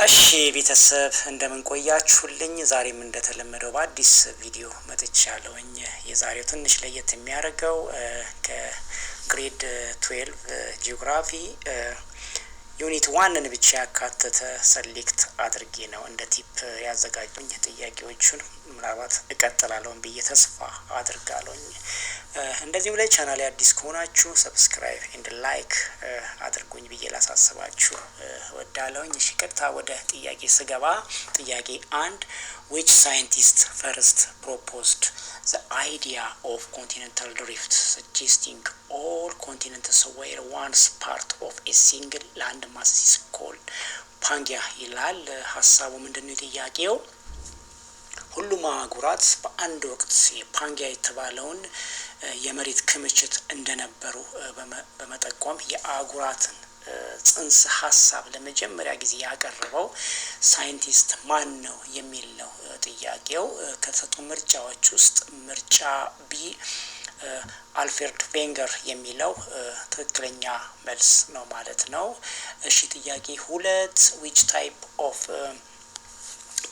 እሺ ቤተሰብ እንደምን ቆያችሁልኝ? ዛሬም እንደተለመደው በአዲስ ቪዲዮ መጥቻለሁኝ። የዛሬው ትንሽ ለየት የሚያደርገው ከግሬድ 12 ጂኦግራፊ ዩኒት 1ን ብቻ ያካተተ ሰሌክት አድርጌ ነው እንደ ቲፕ ያዘጋጁኝ። ጥያቄዎቹን ምናልባት እቀጥላለሁ ብዬ ተስፋ አድርጋለሁኝ። እንደዚሁም ላይ ቻናሌ አዲስ ከሆናችሁ ሰብስክራይብ ኤንድ ላይክ አድርጉኝ ብዬ ላሳስባችሁ እወዳለሁኝ። እሺ ቀጥታ ወደ ጥያቄ ስገባ ጥያቄ 1 which scientist first proposed the idea of continental drift, suggesting all continents were once part of a single landmass is called Pangaea ይላል። ሀሳቡ ምንድነው? ጥያቄው ሁሉም አህጉራት በአንድ ወቅት የፓንጊያ የተባለውን የመሬት ክምችት እንደነበሩ በመጠቆም የአህጉራትን ጽንሰ ሀሳብ ለመጀመሪያ ጊዜ ያቀረበው ሳይንቲስት ማን ነው የሚል ነው ጥያቄው። ከተሰጡ ምርጫዎች ውስጥ ምርጫ ቢ አልፍሬድ ቬንገር የሚለው ትክክለኛ መልስ ነው ማለት ነው። እሺ ጥያቄ 2 which type of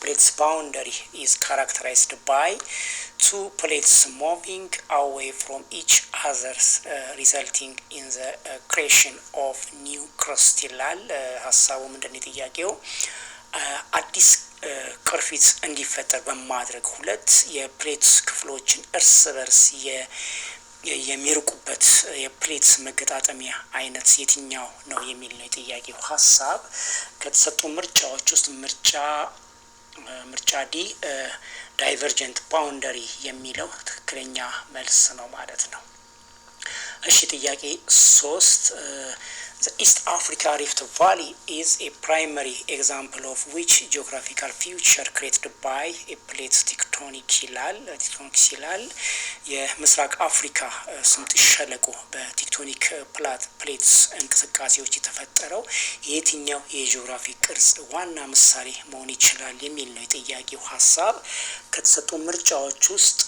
plates boundary is characterized by two plates moving away from each other resulting in the creation of new crust ይላል። ሀሳቡ ምንድነው? ጥያቄው አዲስ ቅርፊት እንዲፈጠር በማድረግ ሁለት የፕሌት ክፍሎችን እርስ በርስ የሚርቁበት የፕሌት መገጣጠሚያ አይነት የትኛው ነው የሚል ነው የጥያቄው ሀሳብ። ከተሰጡ ምርጫዎች ውስጥ ምርጫ ዲ ዳይቨርጀንት ባውንደሪ የሚለው ትክክለኛ መልስ ነው ማለት ነው። እሺ ጥያቄ 3 The East Africa Rift Valley is a primary example of which geographical feature created by a plate tectonic ይላል። የምስራቅ አፍሪካ ስምጥ ሸለቆ በቴክቶኒክ ፕሌትስ እንቅስቃሴዎች የተፈጠረው የትኛው የጂኦግራፊ ቅርጽ ዋና ምሳሌ መሆን ይችላል የሚል ነው የጥያቄው ሀሳብ። ከተሰጡ ምርጫዎች ውስጥ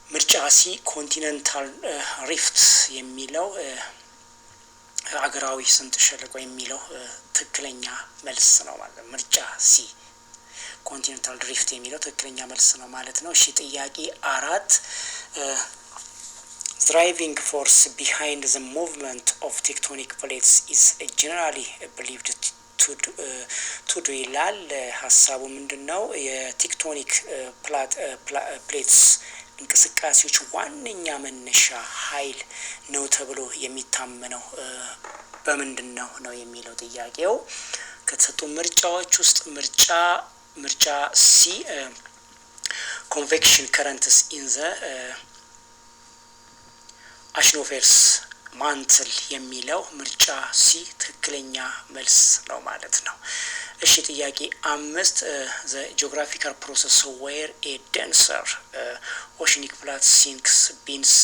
ምርጫ ሲ ኮንቲኔንታል ሪፍት የሚለው ሀገራዊ ስምጥ ሸለቆ የሚለው ትክክለኛ መልስ ነው ማለት ነው። ምርጫ ሲ ኮንቲኔንታል ድሪፍት የሚለው ትክክለኛ መልስ ነው ማለት ነው። እሺ ጥያቄ 4 driving force behind the movement of tectonic plates is generally believed to do ይላል። ሀሳቡ ምንድነው? የቴክቶኒክ ፕሌትስ እንቅስቃሴዎች ዋነኛ መነሻ ኃይል ነው ተብሎ የሚታመነው በምንድነው ነው የሚለው ጥያቄው። ከተሰጡ ምርጫዎች ውስጥ ምርጫ ሲ ኮንቬክሽን ከረንትስ ኢን ዘ አሽኖፌርስ ማንትል የሚለው ምርጫ ሲ ትክክለኛ መልስ ነው ማለት ነው። እሺ ጥያቄ 5 the geographical process where a denser oceanic plate sinks beneath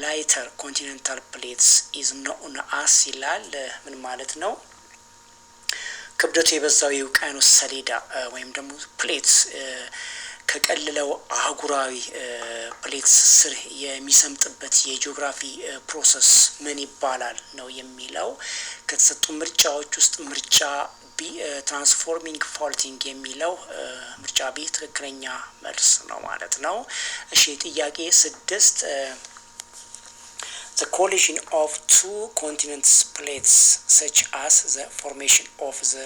lighter continental plates is known as ይላል። ምን ማለት ነው? ክብደቱ የበዛው የውቅያኖስ ሰሌዳ ወይም ደግሞ ፕሌት ከቀለለው አህጉራዊ ፕሌት ስር የሚሰምጥበት የጂኦግራፊ ፕሮሰስ ምን ይባላል ነው የሚለው። ከተሰጡ ምርጫዎች ውስጥ ምርጫ ቢ ትራንስፎርሚንግ ፋልቲንግ የሚለው ምርጫ ቢ ትክክለኛ መልስ ነው ማለት ነው። እሺ ጥያቄ 6 the collision of two continents plates such as the formation of the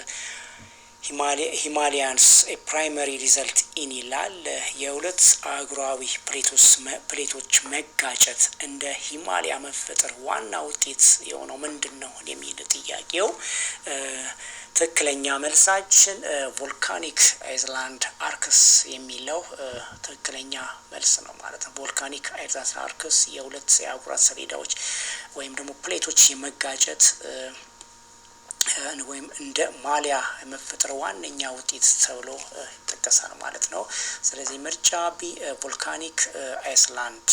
Himalayas a primary result in ይላል። የሁለት አህጉራዊ ፕሌቶች መጋጨት እንደ ሂማሊያ መፈጠር ዋና ውጤት የሆነው ምንድነው የሚል ጥያቄው። ትክክለኛ መልሳችን ቮልካኒክ አይዝላንድ አርክስ የሚለው ትክክለኛ መልስ ነው ማለት ነው። ቮልካኒክ አይዝላንድ አርክስ የሁለት የአህጉራት ሰሌዳዎች ወይም ደግሞ ፕሌቶች የመጋጨት ወይም እንደ ማሊያ መፈጠር ዋነኛ ውጤት ተብሎ ይጠቀሳል ማለት ነው። ስለዚህ ምርጫ ቢ ቮልካኒክ አይስላንድ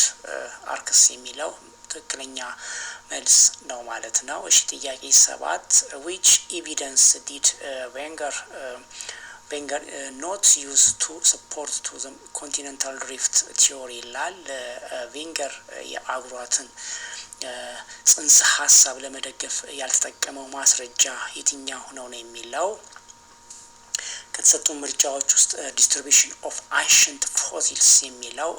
አርክስ የሚለው ትክክለኛ መልስ ነው ማለት ነው። እሺ ጥያቄ 7 which evidence did Wenger not use to support to the continental drift theory ይላል። ቬንገር የአህጉራትን ጽንሰ ሀሳብ ለመደገፍ ያልተጠቀመው ማስረጃ የትኛው ነው የሚለው ከተሰጡ ምርጫዎች ውስጥ ዲስትሪቢዩሽን ኦፍ አንሸንት ፎሲልስ የሚለው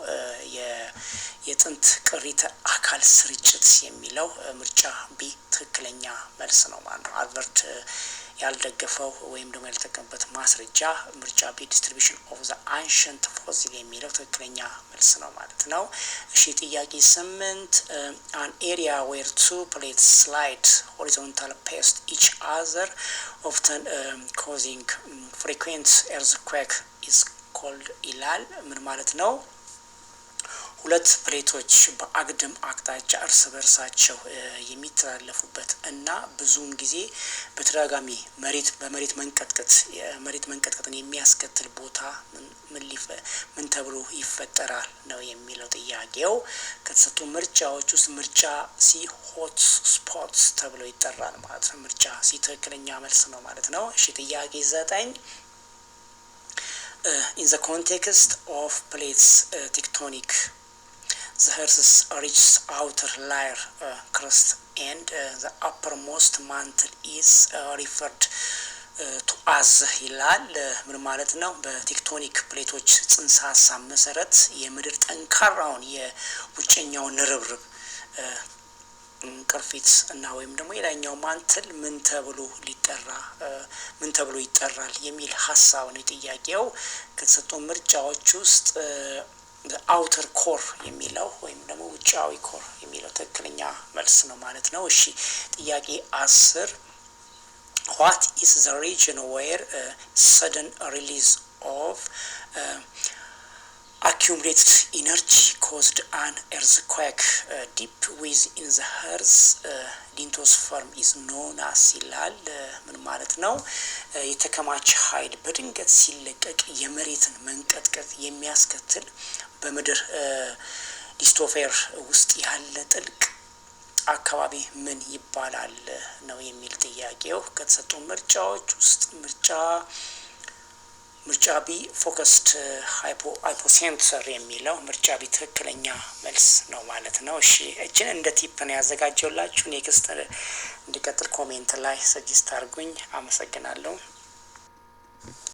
የጥንት ቅሪተ አካል ስርጭት የሚለው ምርጫ ቢ ትክክለኛ መልስ ነው ማለት ነው። አልበርት ያልደገፈው ወይም ደግሞ ያልተጠቀመበት ማስረጃ ምርጫ ቢ ዲስትሪቢዩሽን ኦፍ ዘ አንሸንት ፎሲል የሚለው ትክክለኛ መልስ ነው ማለት ነው። እሺ ጥያቄ 8 an area where two plates slide horizontal past each other often causing frequent earthquake is called ይላል። ምን ማለት ነው? ሁለት ፕሌቶች በአግድም አቅጣጫ እርስ በርሳቸው የሚተላለፉበት እና ብዙውን ጊዜ በተደጋጋሚ በመሬት መንቀጥቀጥን የሚያስከትል ቦታ ምን ተብሎ ይፈጠራል ነው የሚለው ጥያቄው። ከተሰጡ ምርጫዎች ውስጥ ምርጫ ሲ ሆት ስፖትስ ተብሎ ይጠራል ማለት ነው። ምርጫ ሲ ትክክለኛ መልስ ነው ማለት ነው። እሺ ጥያቄ 9 in the context of plates tectonic the Earth's ridge's outer layer crust and the uppermost mantle is referred to as ይላል። ምን ማለት ነው? በቴክቶኒክ ፕሌቶች ጽንሰ ሀሳብ መሰረት የምድር ጠንካራውን የውጨኛውን ንርብርብ ቅርፊት እና ወይም ደግሞ የላይኛው ማንትል ምን ተብሎ ይጠራል የሚል ሀሳብ ነው ጥያቄው። ከተሰጡ ምርጫዎች ውስጥ አውተር ኮር የሚለው ወይም ደግሞ ውጫዊ ኮር የሚለው ትክክለኛ መልስ ነው ማለት ነው። እሺ ጥያቄ 10 what is the region where sudden release of accumulated energy caused an earthquake deep within the earth lithosperm is known as ይላል። ምን ማለት ነው? የተከማቸ ኃይል በድንገት ሲለቀቅ የመሬትን መንቀጥቀጥ የሚያስከትል በምድር ሊቶስፌር ውስጥ ያለ ጥልቅ አካባቢ ምን ይባላል ነው የሚል ጥያቄው። ከተሰጡ ምርጫዎች ውስጥ ምርጫ ቢ ፎከስድ ሃይፖሴንተር የሚለው ምርጫ ቢ ትክክለኛ መልስ ነው ማለት ነው። እሺ እችን እንደ ቲፕ ነው ያዘጋጀውላችሁ። ኔክስት እንዲቀጥል ኮሜንት ላይ ሰጀስት አድርጉኝ። አመሰግናለሁ።